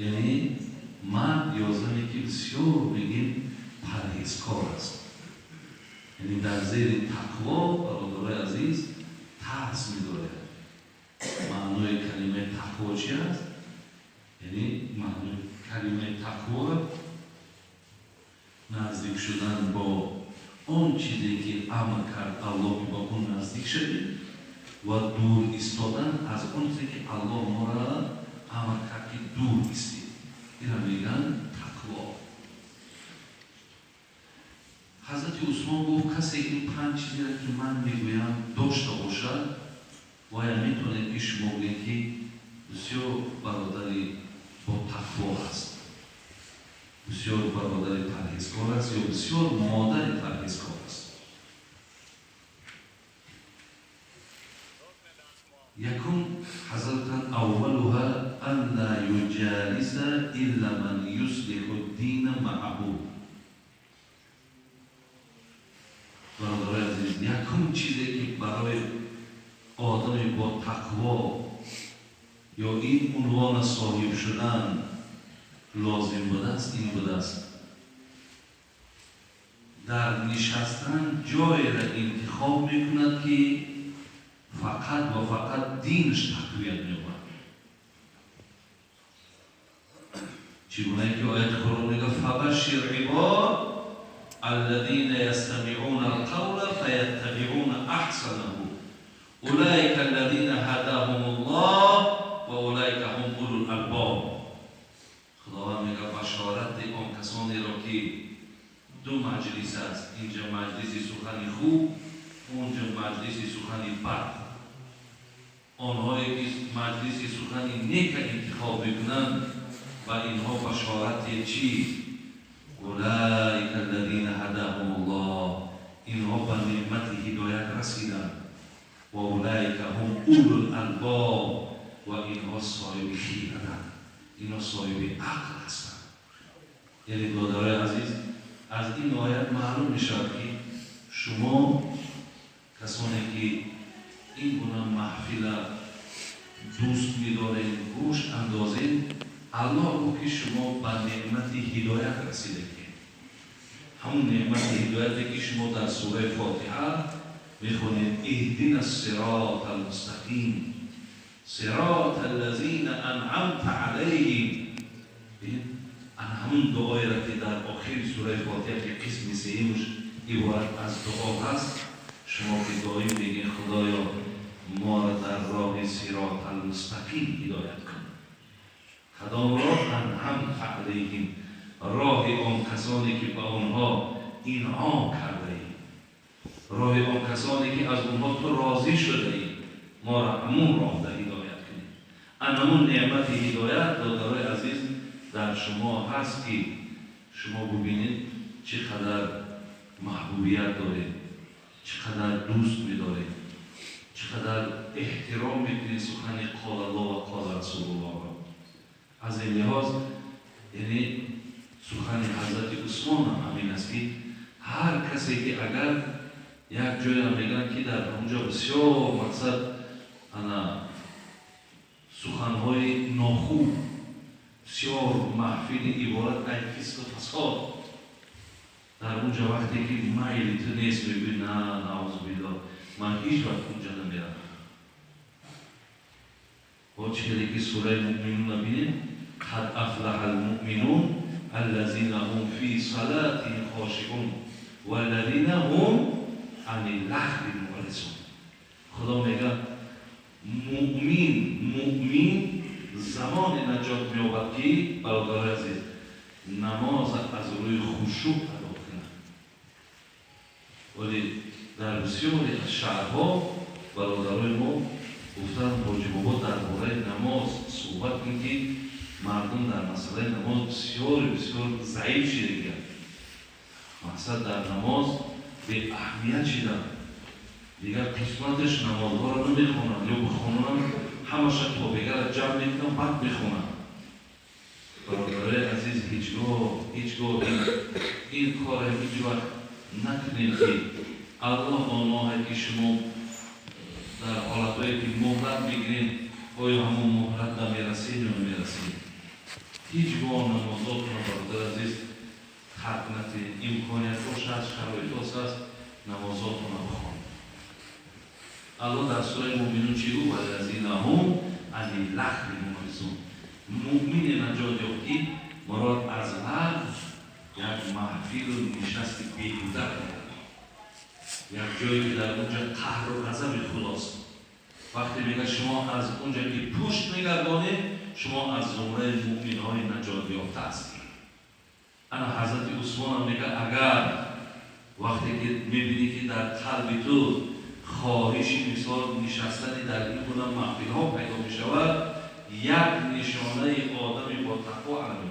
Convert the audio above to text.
یعنی مرد یا زنی که بسیار بگیم پرهیزکار است، یعنی در زیر تقوا برادرای عزیز ترس می‌داره. معنای کلمه تقوا چی است؟ یعنی معنای کلمه تقوا نزدیک شدن با اون چیزی که امر کرد الله با اون نزدیک شدیم و دور ایستادن از اون چیزی که الله ما را امر کرد که دور ایستید. این را میگن تقوا. حضرت عثمان گفت کسی این 5 چیزی را که من میگویم داشته باشد باید میتونه که شما بگید که بسیار برادری با تقوا است، بسیار برادر پرهیزکار است یا بسیار مادر پرهیزکار است. یکم حضرت اولها ان لا یجالس الا من یصلح الدین معه. برادر عزیز، یکم چیزی که برای آدم با تقوا یا این عنوان صاحب شدن لازم بوده است، این بوده است در نشستن جای را انتخاب میکند که فقط و فقط دینش تقویت می‌کند. چگونه که آیت قرآن میگه فبشر عباد الذين يستمعون القول فيتبعون احسنه اولئك الذين هداهم الله و اولئک هم اولو الالباب. خداوند میگه بشارت آن کسانی را که دو مجلس است، اینجا مجلس سخن خوب، اونجا مجلس سخن بد. آنهایی که مجلس سخن نیک انتخاب میکنند و اینها بشارت چی؟ اولئک الذین هداهم الله، اینها به نعمت هدایت رسیدند. و اولئک هم اولو الالباب، و اینها صاحب خیرند، اینها صاحب عقل هستند. یعنی برادرای عزیز، از این آیت معلوم میشه که شما کسانی که این گونه محفل دوست می‌دارید، گوش اندازید، الله رو که شما به نعمت هدایت رسیده که همون نعمت هدایتی که شما در سوره فاتحه میخونید اهدنا الصراط المستقیم صراط الذین انعمت علیهم. همون دعایی را که در آخر سوره فاتحه که قسم سیمش عبارت از دعا هست، شما که دعایی بگید خدایا ما را در راه صراط المستقیم هدایت کن. کدام راه؟ انعمت علیهم، راه آن کسانی که به آنها انعام کرده اید، راه آن کسانی که از آنها تو راضی شده اید، ما را همون راه در هدایت کنید. همون نعمت هدایت برادرای عزیز در شما هست که شما ببینید چقدر محبوبیت دارید، چقدر دوست می‌دارید، چقدر احترام می‌کنید سخن قال الله و قال رسول الله. از این لحاظ یعنی سخن حضرت عثمان هم همین است که هر کسی که اگر یک جایی هم میگن که در اونجا بسیار مقصد سخنهای ناخوب، بسیار محفل عبارت از فسق و فساد، در اونجا وقتی که میل تو نیست میگوی نه نعوذ بالله من هیچ وقت اونجا نمیرم. و چیزی که سوره مؤمنون ببینید قد افلح المؤمنون الذين هم في صلاتهم خاشعون والذين هم عن اللغو معرضون. خدا میگه مؤمن زمان نجات می‌یابد که برادر عزیز نماز از روی خشوع ادا کند. ولی در بسیاری از شهرها برادرای ما گفتن حاجی بابا درباره نماز صحبت می‌کنید، مردم در مسئله نماز بسیار ضعیف شده. مقصد در نماز به اهمیت شدن، دیگر قسمتش نمازها را نمیخونن یا بخونن همه شد توبیگر جمع میکنن بعد میخونن. برادرای عزیز هیچگاه این کار هیچ وقت نکنید که الله آنهایی که شما در حالتهایی که مهلت بگیرین آیا همون مهلت نمیرسید یا نمیرسید. است نمازات رو بخوان. الله در سوره مومنون چی گفت؟ والذین هم عن اللغو معرضون. مؤمن نجات یافتی مراد از لغو یک محفل و نشست بیهوده کنه، یک جایی که در اونجا قهر و غضب خداست. وقتی میگه شما از اونجا که پشت میگردانید شما از زمره مؤمنهای نجات یافته هستید. انا حضرت عثمان میگه اگر وقتی که میبینی که در قلب تو خواهشی مثال نشستن در این گونه محفل ها پیدا میشود، یک نشانه آدمی با تقوا علمه.